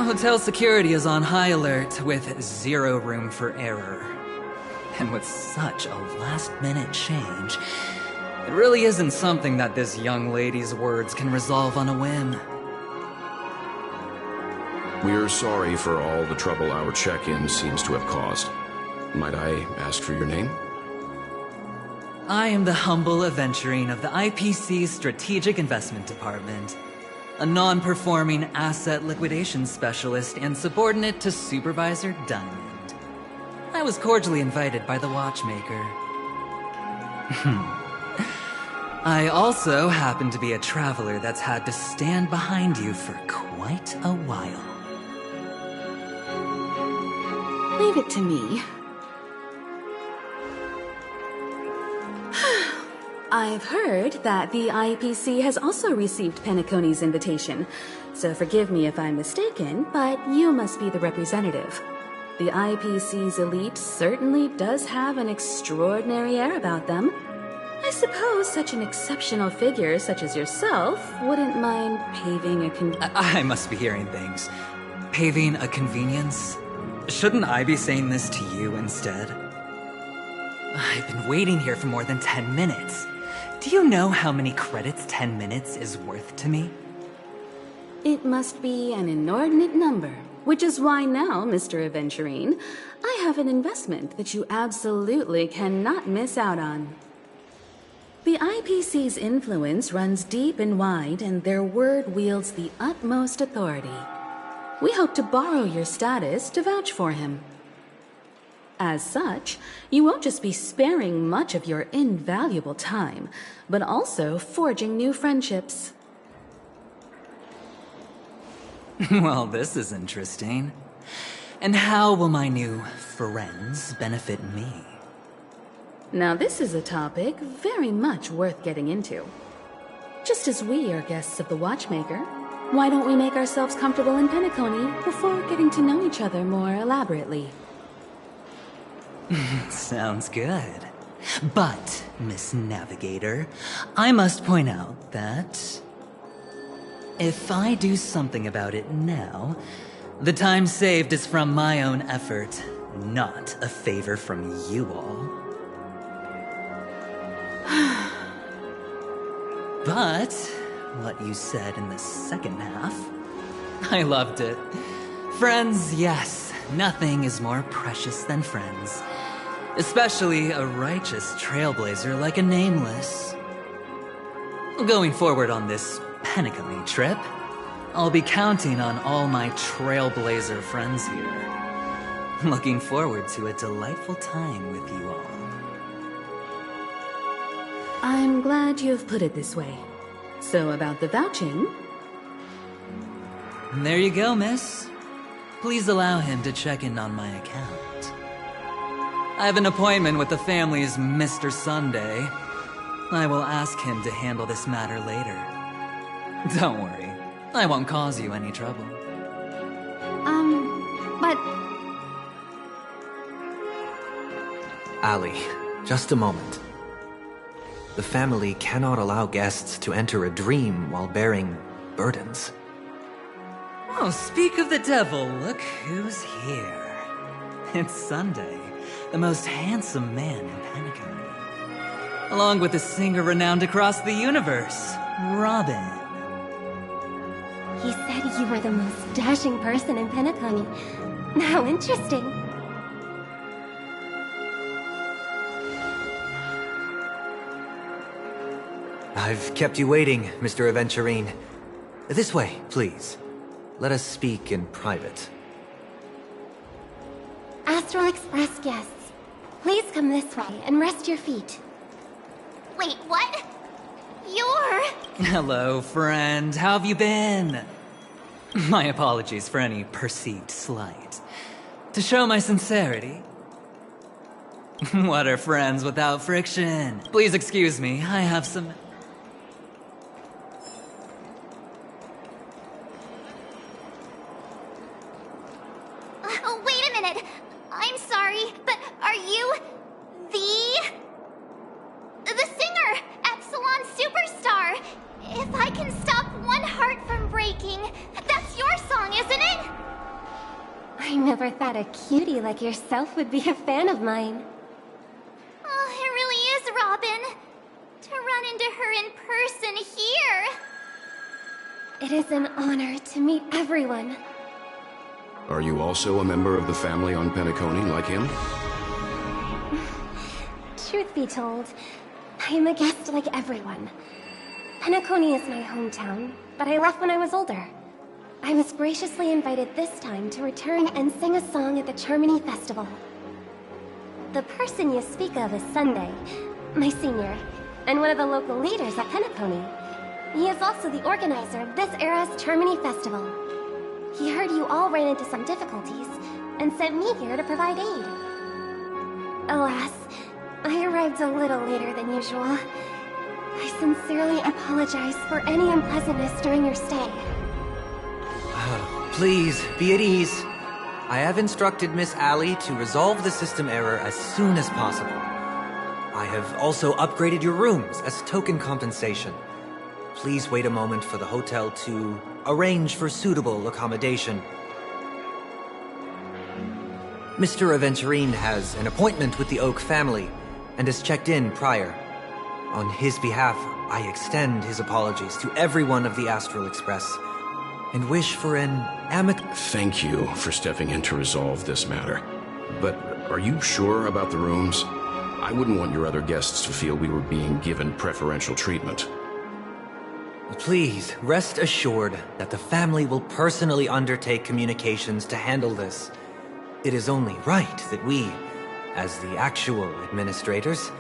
Hotel security is on high alert with zero room for error. And with such a last-minute change, it really isn't something that this young lady's words can resolve on a whim. We're sorry for all the trouble our check-in seems to have caused. Might I ask for your name? I am the humble aventurine of the IPC's Strategic Investment Department, a non-performing asset liquidation specialist and subordinate to Supervisor Diamond. I was cordially invited by the watchmaker. I also happen to be a traveler that's had to stand behind you for quite a while. Leave it to me. I've heard that the IPC has also received Penacony's invitation, so forgive me if I'm mistaken, but you must be the representative. The IPC's elite certainly does have an extraordinary air about them. I suppose such an exceptional figure such as yourself wouldn't mind paving a I must be hearing things. Paving a convenience? Shouldn't I be saying this to you instead? I've been waiting here for more than 10 minutes. Do you know how many credits 10 minutes is worth to me? It must be an inordinate number, which is why now, Mr. Aventurine, I have an investment that you absolutely cannot miss out on. The IPC's influence runs deep and wide, and their word wields the utmost authority. We hope to borrow your status to vouch for him. As such, you won't just be sparing much of your invaluable time, but also forging new friendships. Well, this is interesting. And how will my new friends benefit me? Now this is a topic very much worth getting into. Just as we are guests of the Watchmaker, why don't we make ourselves comfortable in Penacony before getting to know each other more elaborately? Sounds good. But, Miss Navigator, I must point out that if I do something about it now, the time saved is from my own effort, not a favor from you all. But what you said in the second half, I loved it. Friends, yes, nothing is more precious than friends. Especially a righteous trailblazer like a Nameless. Going forward on this Penacony trip, I'll be counting on all my trailblazer friends here. Looking forward to a delightful time with you all. I'm glad you've put it this way. So about the vouching... There you go, miss. Please allow him to check in on my account. I have an appointment with the family's Mr. Sunday. I will ask him to handle this matter later. Don't worry, I won't cause you any trouble. But... Ali, just a moment. The family cannot allow guests to enter a dream while bearing burdens. Oh, speak of the devil, look who's here. It's Sunday, the most handsome man in Penacony. Along with a singer renowned across the universe, Robin. He said you were the most dashing person in Penacony. How interesting. I've kept you waiting, Mr. Aventurine. This way, please. Let us speak in private. Astral Express guests, please come this way and rest your feet. Wait, what? You're... Hello, friend. How have you been? My apologies for any perceived slight. To show my sincerity. What are friends without friction? Please excuse me, I have some... Oh, wait a minute. I'm sorry, but are you... the singer, Epsilon Superstar? If I can stop one heart from breaking, that's your song, isn't it? never thought a cutie like yourself would be a fan of mine. Oh, it really is, Robin. To run into her in person here. It is an honor to meet everyone. Are you also a member of the family on Penacony like him? Truth be told, I am a guest like everyone. Penacony is my hometown, but I left when I was older. I was graciously invited this time to return and sing a song at the Charmony Festival. The person you speak of is Sunday, my senior, and one of the local leaders at Penacony. He is also the organizer of this era's Charmony Festival. He heard you all ran into some difficulties, and sent me here to provide aid. Alas, I arrived a little later than usual. I sincerely apologize for any unpleasantness during your stay. Please, be at ease. I have instructed Miss Allie to resolve the system error as soon as possible. I have also upgraded your rooms as token compensation. Please wait a moment for the hotel to arrange for suitable accommodation. Mr. Aventurine has an appointment with the Oak family and has checked in prior. On his behalf, I extend his apologies to everyone of the Astral Express and wish for an Thank you for stepping in to resolve this matter. But are you sure about the rooms? I wouldn't want your other guests to feel we were being given preferential treatment. Please, rest assured that the family will personally undertake communications to handle this. It is only right that we, as the actual administrators,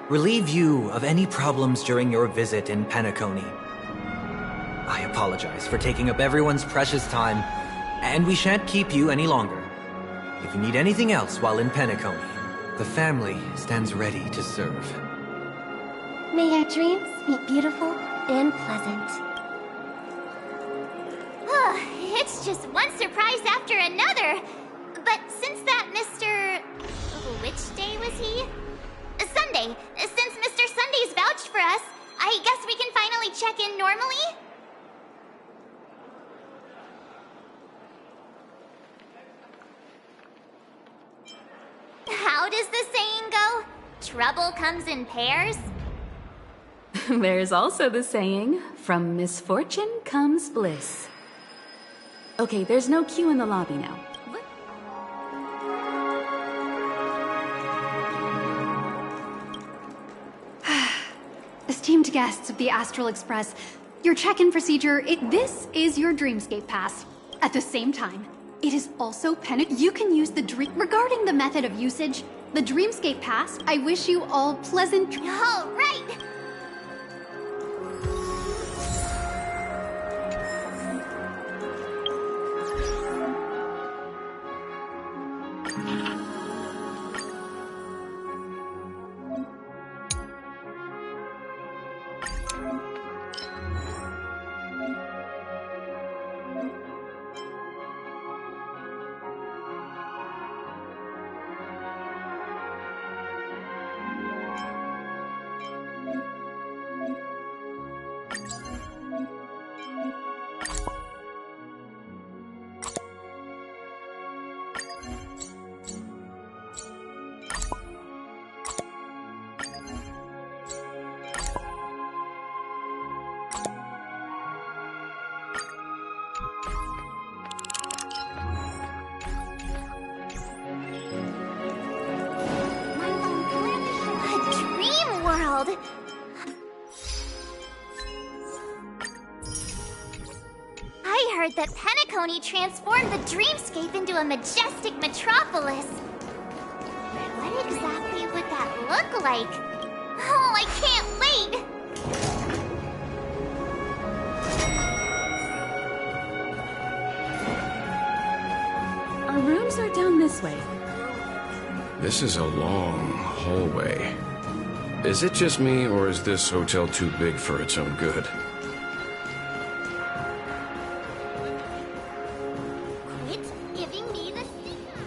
relieve you of any problems during your visit in Penacony. I apologize for taking up everyone's precious time, and we shan't keep you any longer. If you need anything else while in Penacony, the family stands ready to serve. May your dreams be beautiful and pleasant. It's just one surprise after another. But since that Mr... Which day was he? Sunday. Since Mr. Sunday's vouched for us, I guess we can finally check in normally? How does the saying go? Trouble comes in pairs? There's also the saying, from misfortune comes bliss. Okay, there's no queue in the lobby now. Esteemed guests of the Astral Express, your check-in procedure, this is your Dreamscape Pass. At the same time, it is also you can use the regarding the method of usage, the Dreamscape Pass, I wish you all pleasant... All right! I heard that Penacony transformed the Dreamscape into a majestic metropolis. What exactly would that look like? Oh, I can't wait! Our rooms are down this way. This is a long hallway. Is it just me, or is this hotel too big for its own good? Quit giving me the signal.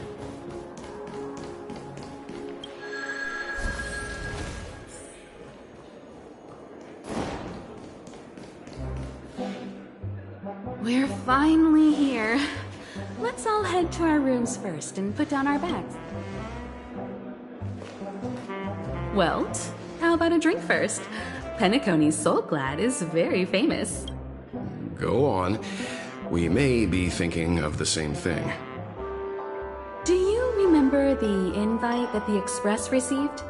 We're finally here. let's all head to our rooms first and put down our bags. Welt, how about a drink first? Penacony's Soul Glad is very famous. Go on. We may be thinking of the same thing. Do you remember the invite that the Express received?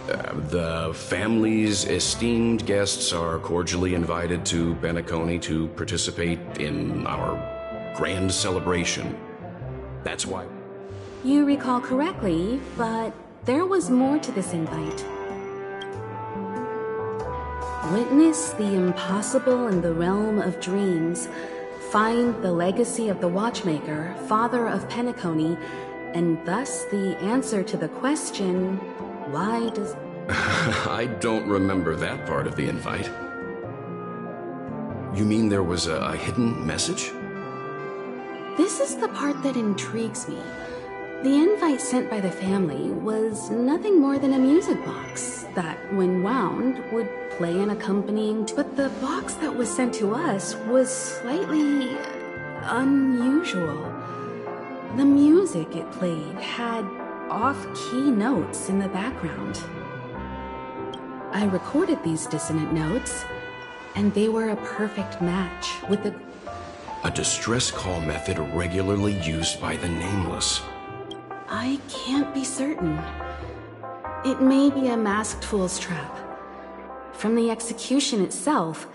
The family's esteemed guests are cordially invited to Penacony to participate in our grand celebration. That's why... You recall correctly, but there was more to this invite. Witness the impossible in the realm of dreams. Find the legacy of the Watchmaker, father of Penacony, and thus the answer to the question, why does... I don't remember that part of the invite. You mean there was a hidden message? This is the part that intrigues me. The invite sent by the family was nothing more than a music box that, when wound, would play an accompanying... But the box that was sent to us was slightly... unusual. The music it played had off-key notes in the background. I recorded these dissonant notes, and they were a perfect match with the... A distress call method regularly used by the Nameless. I can't be certain. It may be a masked fool's trap. From the execution itself,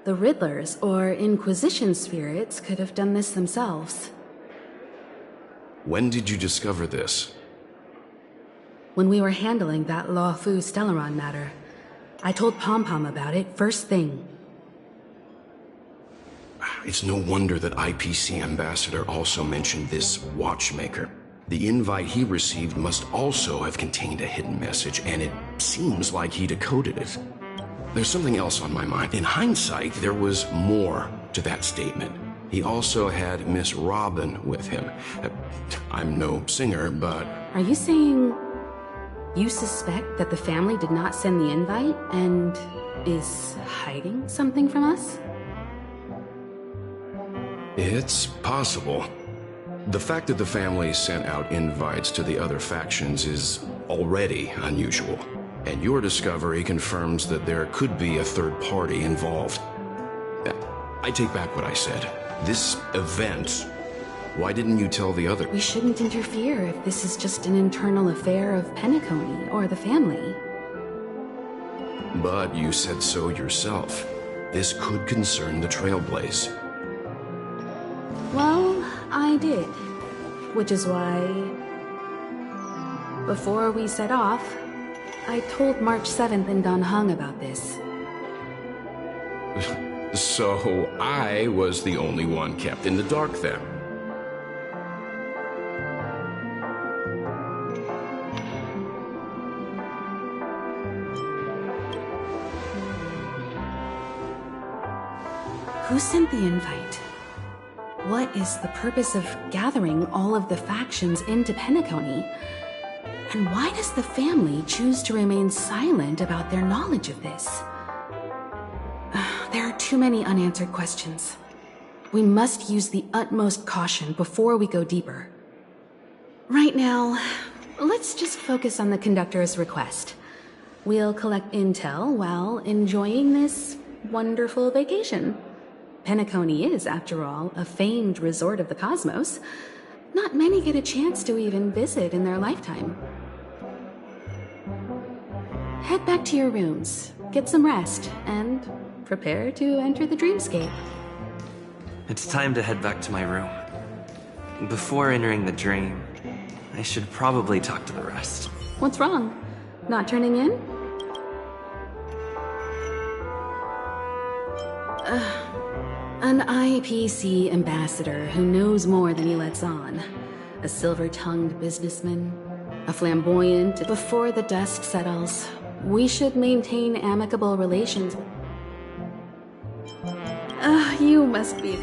the Riddlers or Inquisition spirits could have done this themselves. When did you discover this? When we were handling that Lawfu Stellaron matter, I told Pom-Pom about it first thing. It's no wonder that IPC Ambassador also mentioned this Watchmaker. The invite he received must also have contained a hidden message, and it seems like he decoded it. There's something else on my mind. In hindsight, there was more to that statement. He also had Miss Robin with him. I'm no singer, but... Are you saying you suspect that the family did not send the invite and is hiding something from us? It's possible. The fact that the family sent out invites to the other factions is already unusual, and your discovery confirms that there could be a third party involved. I take back what I said. This event, why didn't you tell the other? We shouldn't interfere if this is just an internal affair of Penacony or the family. But you said so yourself. This could concern the Trailblaze. Well, I did. Which is why, before we set off, I told March 7th and Don Hung about this. So I was the only one kept in the dark then. Who sent the invite? What is the purpose of gathering all of the factions into Penacony? And why does the family choose to remain silent about their knowledge of this? There are too many unanswered questions. We must use the utmost caution before we go deeper. Right now, let's just focus on the conductor's request. We'll collect intel while enjoying this wonderful vacation. Penacony is, after all, a famed resort of the cosmos. Not many get a chance to even visit in their lifetime. Head back to your rooms, get some rest, and prepare to enter the dreamscape. It's time to head back to my room. Before entering the dream, I should probably talk to the rest. What's wrong? Not turning in? An IPC ambassador who knows more than he lets on. A silver-tongued businessman. A flamboyant. Before the dust settles, we should maintain amicable relations. You must be...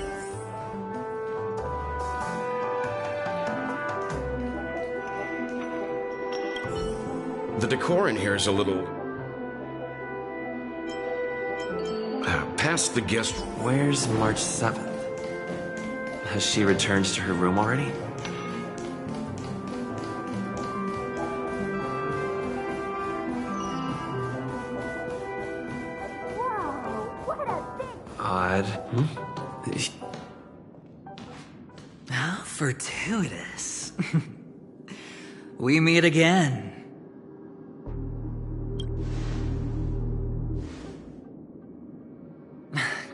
The decor in here is a little... past the guest... Where's March 7th? Has she returned to her room already? Odd. How fortuitous. We meet again.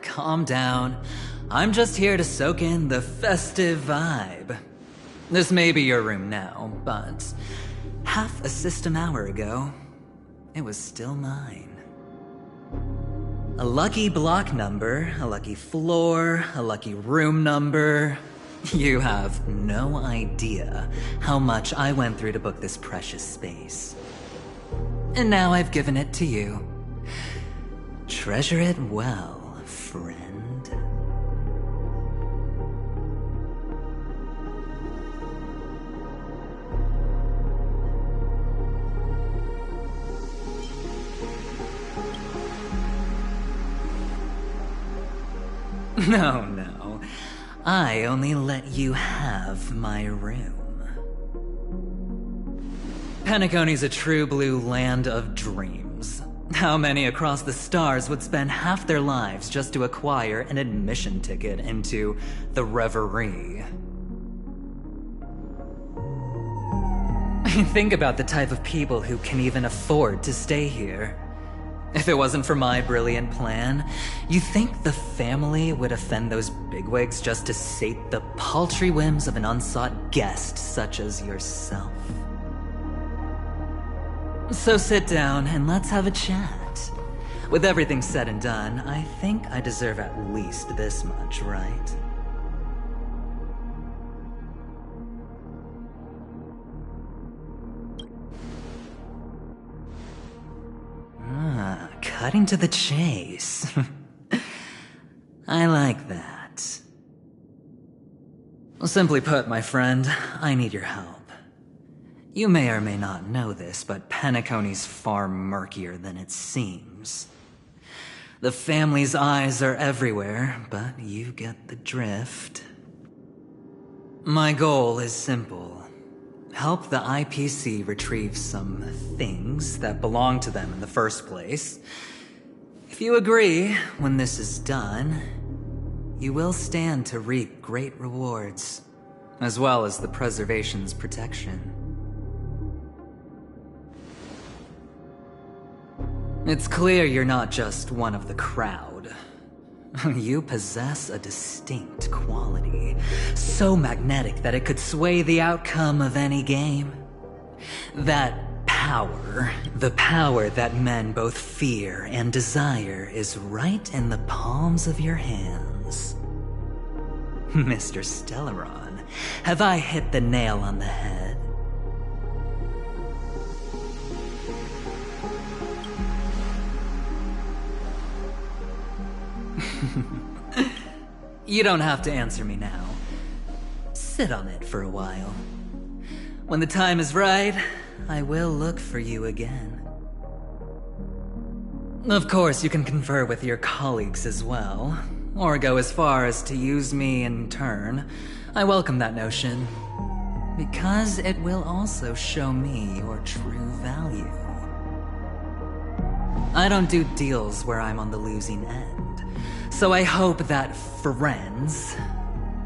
Calm down. I'm just here to soak in the festive vibe. This may be your room now, but half a system hour ago, it was still mine. A lucky block number, a lucky floor, a lucky room number. You have no idea how much I went through to book this precious space. And now I've given it to you. Treasure it well, friend. No, no. I only let you have my room. Penacony's a true blue land of dreams. How many across the stars would spend half their lives just to acquire an admission ticket into the Reverie? Think about the type of people who can even afford to stay here. If it wasn't for my brilliant plan, you think the family would offend those bigwigs just to sate the paltry whims of an unsought guest such as yourself? So sit down and let's have a chat. With everything said and done, I think I deserve at least this much, right? Cutting to the chase. I like that. Simply put, my friend, I need your help. You may or may not know this, but Penacony's far murkier than it seems. The family's eyes are everywhere, but you get the drift. My goal is simple. Help the IPC retrieve some things that belong to them in the first place. If you agree, when this is done, you will stand to reap great rewards, as well as the preservation's protection. It's clear you're not just one of the crowd. You possess a distinct quality, so magnetic that it could sway the outcome of any game. That power, the power that men both fear and desire, is right in the palms of your hands. Mr. Stellaron, have I hit the nail on the head? You don't have to answer me now. Sit on it for a while. When the time is right, I will look for you again. Of course, you can confer with your colleagues as well, or go as far as to use me in turn. I welcome that notion, because it will also show me your true value. I don't do deals where I'm on the losing end, so I hope that friends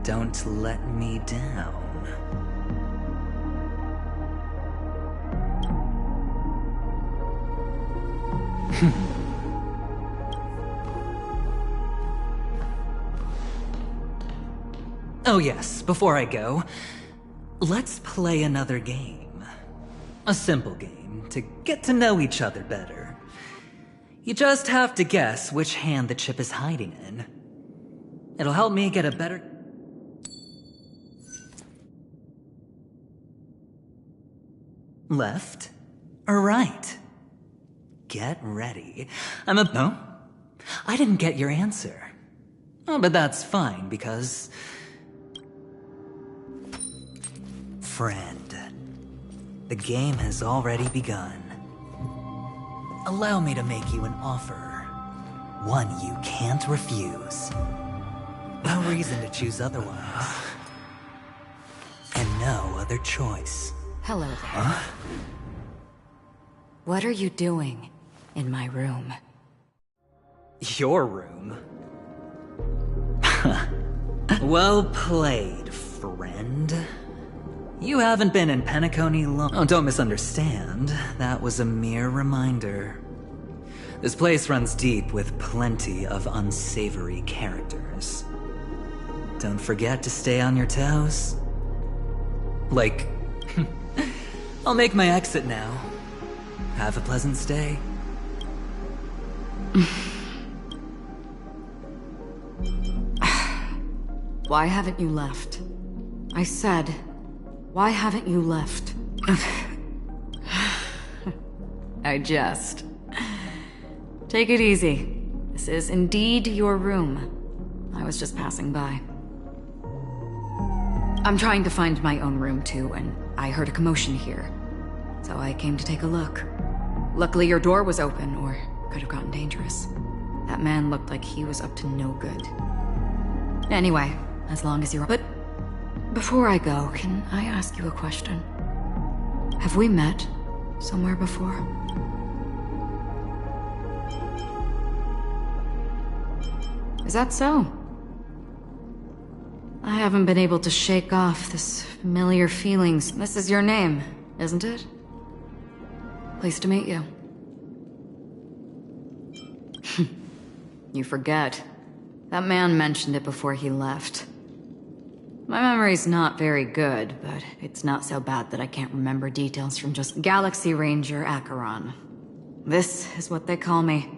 don't let me down. Oh yes, before I go, let's play another game. A simple game to get to know each other better. You just have to guess which hand the chip is hiding in. It'll help me get a better... Left or right? Get ready. No? I didn't get your answer. Oh, but that's fine, because... Friend, the game has already begun. Allow me to make you an offer. One you can't refuse. No reason to choose otherwise. And no other choice. Hello there. What are you doing in my room? Your room? Well played, friend. You haven't been in Penacony long. Oh, don't misunderstand. That was a mere reminder. This place runs deep with plenty of unsavory characters. Don't forget to stay on your toes. Like, I'll make my exit now. Have a pleasant stay. Why haven't you left? I said, why haven't you left? I jest. Take it easy. This is indeed your room. I was just passing by. I'm trying to find my own room too, and I heard a commotion here. So I came to take a look. Luckily your door was open, or could have gotten dangerous. That man looked like he was up to no good. Anyway, as long as you're... But before I go, can I ask you a question? Have we met somewhere before? Is that so? I haven't been able to shake off this familiar feelings. This is your name, isn't it? Pleased to meet you. You forget. That man mentioned it before he left. My memory's not very good, but it's not so bad that I can't remember details from just Galaxy Ranger Acheron. This is what they call me.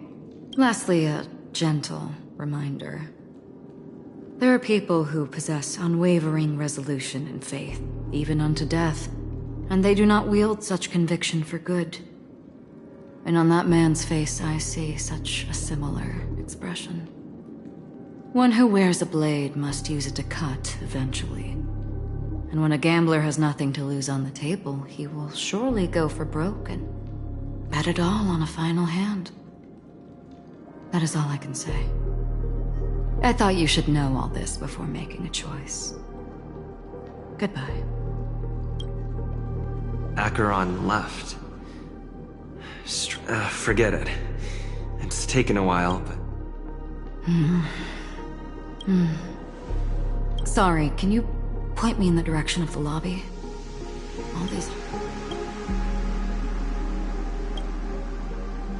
Lastly, a gentle reminder. There are people who possess unwavering resolution and faith, even unto death, and they do not wield such conviction for good. And on that man's face I see such a similar expression. One who wears a blade must use it to cut, eventually. And when a gambler has nothing to lose on the table, he will surely go for broke and bet it all on a final hand. That is all I can say. I thought you should know all this before making a choice. Goodbye. Acheron left. Forget it. It's taken a while, but... Sorry, can you point me in the direction of the lobby? All these...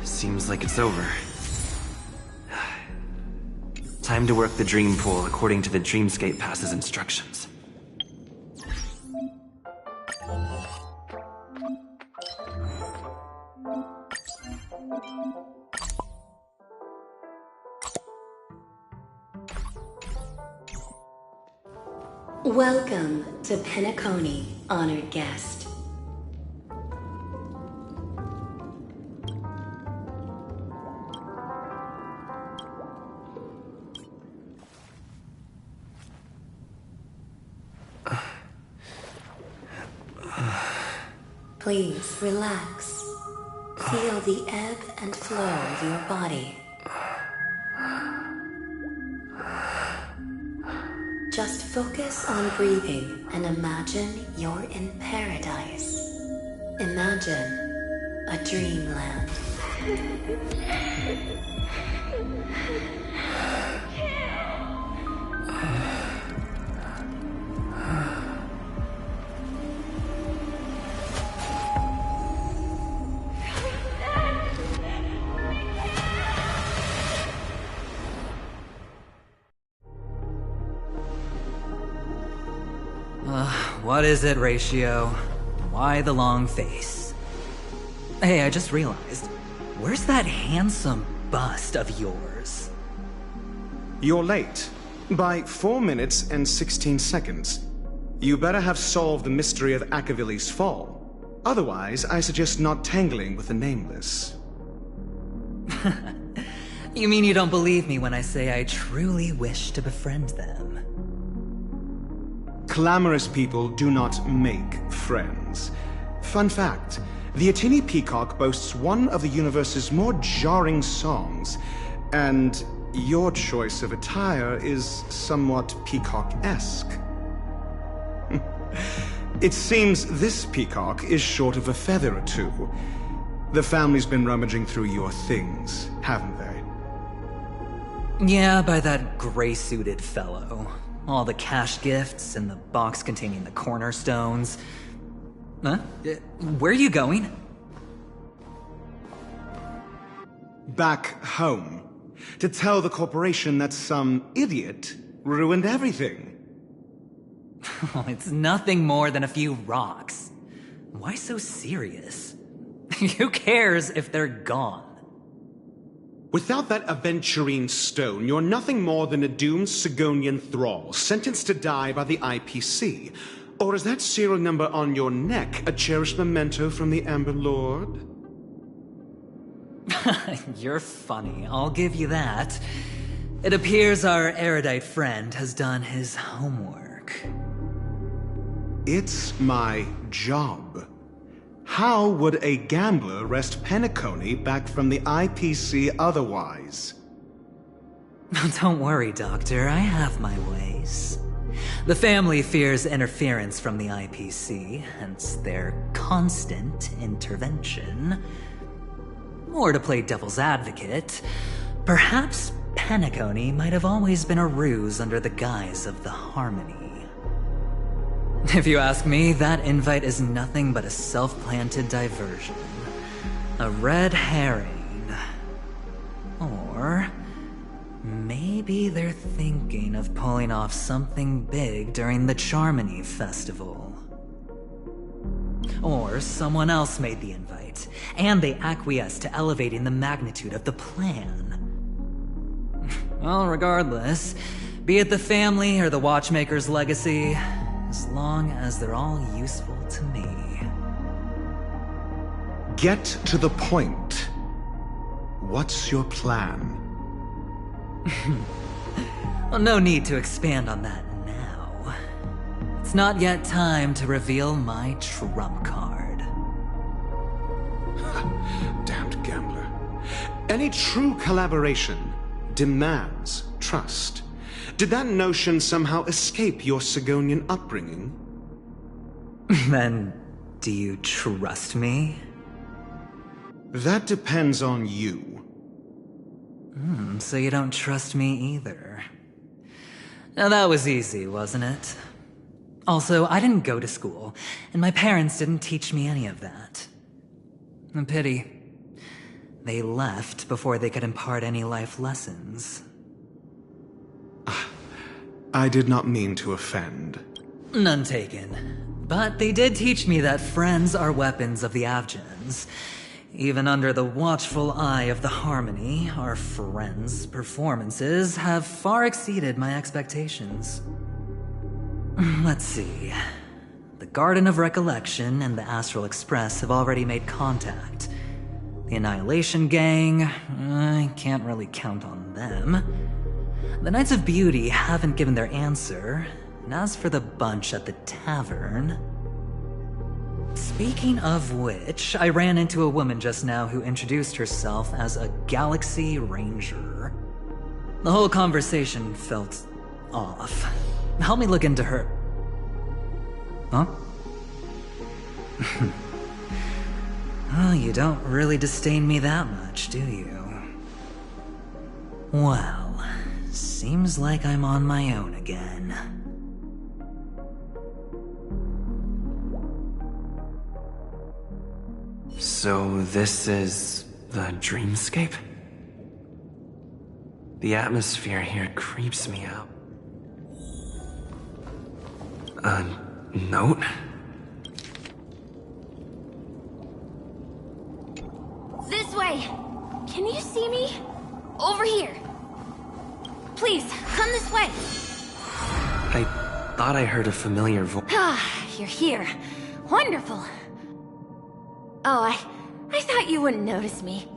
Seems like it's over. Time to work the dream pool according to the Dreamscape Pass's instructions. Welcome to Penacony, honored guest. Please relax. Feel the ebb and flow of your body. Just focus on breathing and imagine you're in paradise. Imagine a dreamland. What is it, Ratio? Why the long face? Hey, I just realized, where's that handsome bust of yours? You're late. By 4 minutes and 16 seconds. You better have solved the mystery of Akavili's fall. Otherwise, I suggest not tangling with the Nameless. You mean you don't believe me when I say I truly wish to befriend them? Clamorous people do not make friends. Fun fact, the Atini Peacock boasts one of the universe's more jarring songs, and Your choice of attire is somewhat peacock-esque. It seems this peacock is short of a feather or two. The family's been rummaging through your things, haven't they? Yeah, by that gray-suited fellow. All the cash gifts and the box containing the cornerstones. Huh? Where are you going? Back home. To tell the corporation that some idiot ruined everything. Oh, it's nothing more than a few rocks. Why so serious? Who cares if they're gone? Without that aventurine stone, you're nothing more than a doomed Sigonian thrall, sentenced to die by the IPC. Or is that serial number on your neck a cherished memento from the Amber Lord? You're funny, I'll give you that. It appears our erudite friend has done his homework. It's my job. How would a gambler wrest Penacony back from the IPC otherwise? Don't worry, Doctor, I have my ways. The family fears interference from the IPC, hence their constant intervention. Or to play devil's advocate, perhaps Penacony might have always been a ruse under the guise of the Harmony. If you ask me, that invite is nothing but a self-planted diversion. A red herring. Or maybe they're thinking of pulling off something big during the Charmony Festival. Or someone else made the invite, and they acquiesced to elevating the magnitude of the plan. Well, regardless, be it the family or the Watchmaker's legacy, as long as they're all useful to me. Get to the point. What's your plan? Well, no need to expand on that now. It's not yet time to reveal my trump card. Damned gambler. Any true collaboration demands trust. Did that notion somehow escape your Sigonian upbringing? Then, do you trust me? That depends on you. So you don't trust me either. Now that was easy, wasn't it? Also, I didn't go to school, and my parents didn't teach me any of that. A pity. They left before they could impart any life lessons. I did not mean to offend. None taken. But they did teach me that friends are weapons of the Avgens. Even under the watchful eye of the Harmony, our friends' performances have far exceeded my expectations. Let's see. The Garden of Recollection and the Astral Express have already made contact. The Annihilation Gang, I can't really count on them. The Knights of Beauty haven't given their answer, and as for the bunch at the tavern... Speaking of which, I ran into a woman just now who introduced herself as a Galaxy Ranger. The whole conversation felt off. Help me look into her... Huh? Oh, you don't really disdain me that much, do you? Well, seems like I'm on my own again. So this is the dreamscape? The atmosphere here creeps me out. A note? This way! Can you see me? Over here! Please, come this way! I thought I heard a familiar voice. Ah, you're here. Wonderful. Oh, I thought you wouldn't notice me.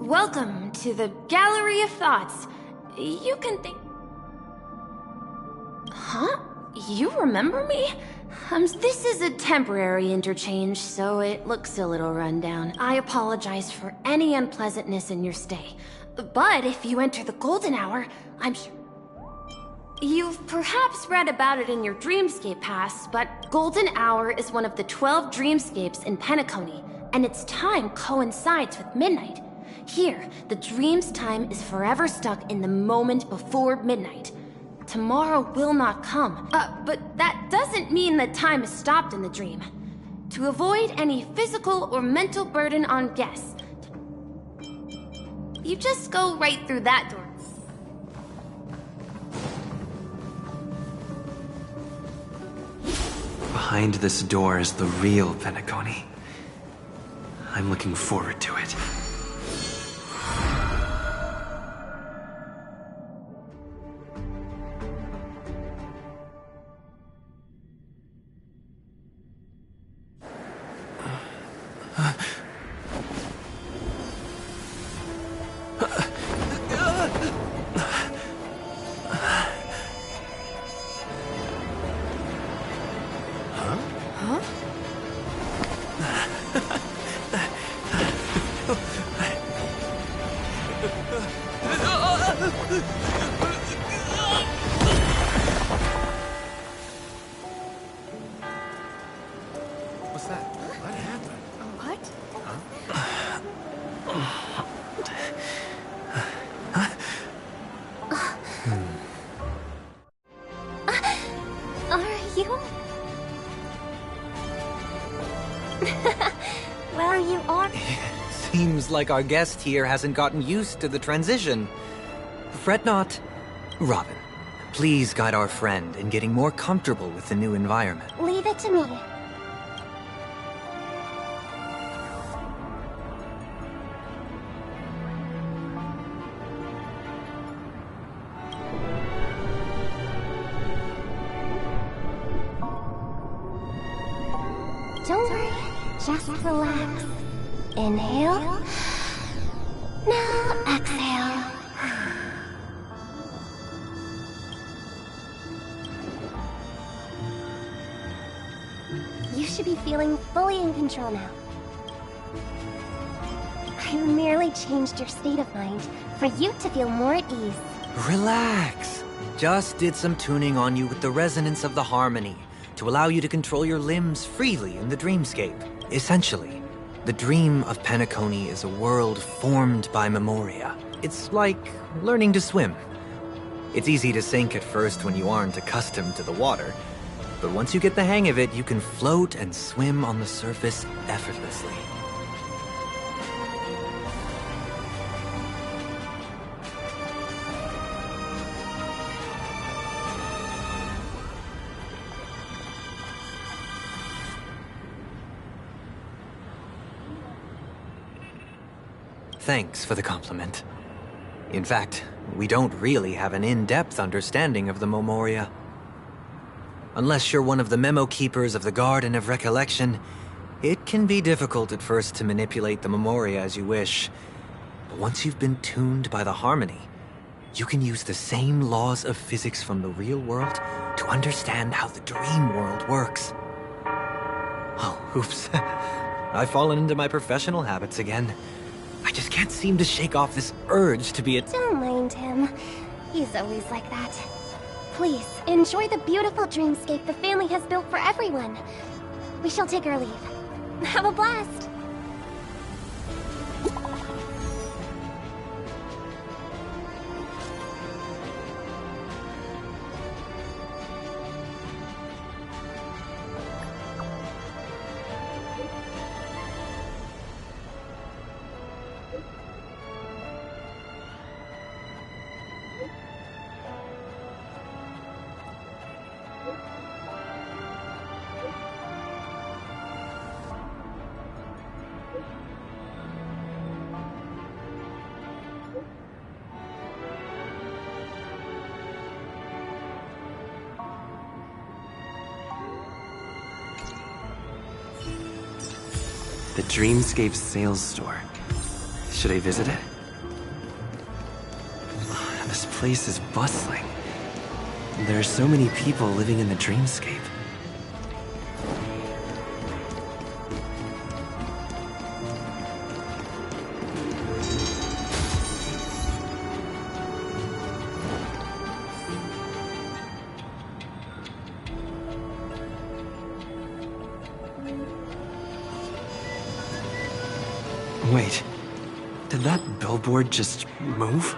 Welcome to the Gallery of Thoughts. You can think... Huh? You remember me? This is a temporary interchange, so it looks a little rundown. I apologize for any unpleasantness in your stay. But if you enter the Golden Hour, I'm sure... You've perhaps read about it in your Dreamscape Pass, but Golden Hour is one of the 12 dreamscapes in Penacony, and its time coincides with midnight. Here, the dream's time is forever stuck in the moment before midnight. Tomorrow will not come, but that doesn't mean that time is stopped in the dream. To avoid any physical or mental burden on guests, you just go right through that door. Behind this door is the real Penacony. I'm looking forward to it. What's that? What happened? What? Are you? Well, you are. Seems like our guest here hasn't gotten used to the transition. Fret not. Robin, please guide our friend in getting more comfortable with the new environment. Leave it to me. Don't worry, just relax. Inhale. Now exhale. You should be feeling fully in control now. I merely changed your state of mind for you to feel more at ease. Relax. Just did some tuning on you with the resonance of the harmony to allow you to control your limbs freely in the dreamscape. Essentially, the dream of Penacony is a world formed by Memoria. It's like learning to swim. It's easy to sink at first when you aren't accustomed to the water, but once you get the hang of it, you can float and swim on the surface effortlessly. Thanks for the compliment. In fact, we don't really have an in-depth understanding of the Memoria. Unless you're one of the memo keepers of the Garden of Recollection, it can be difficult at first to manipulate the Memoria as you wish. But once you've been tuned by the harmony, you can use the same laws of physics from the real world to understand how the dream world works. Oh, oops. I've fallen into my professional habits again. I just can't seem to shake off this urge to be a... Don't mind him. He's always like that. Please, enjoy the beautiful dreamscape the family has built for everyone. We shall take our leave. Have a blast! The Dreamscape sales store. Should I visit it? This place is bustling. There are so many people living in the Dreamscape. Wait, did that billboard just move?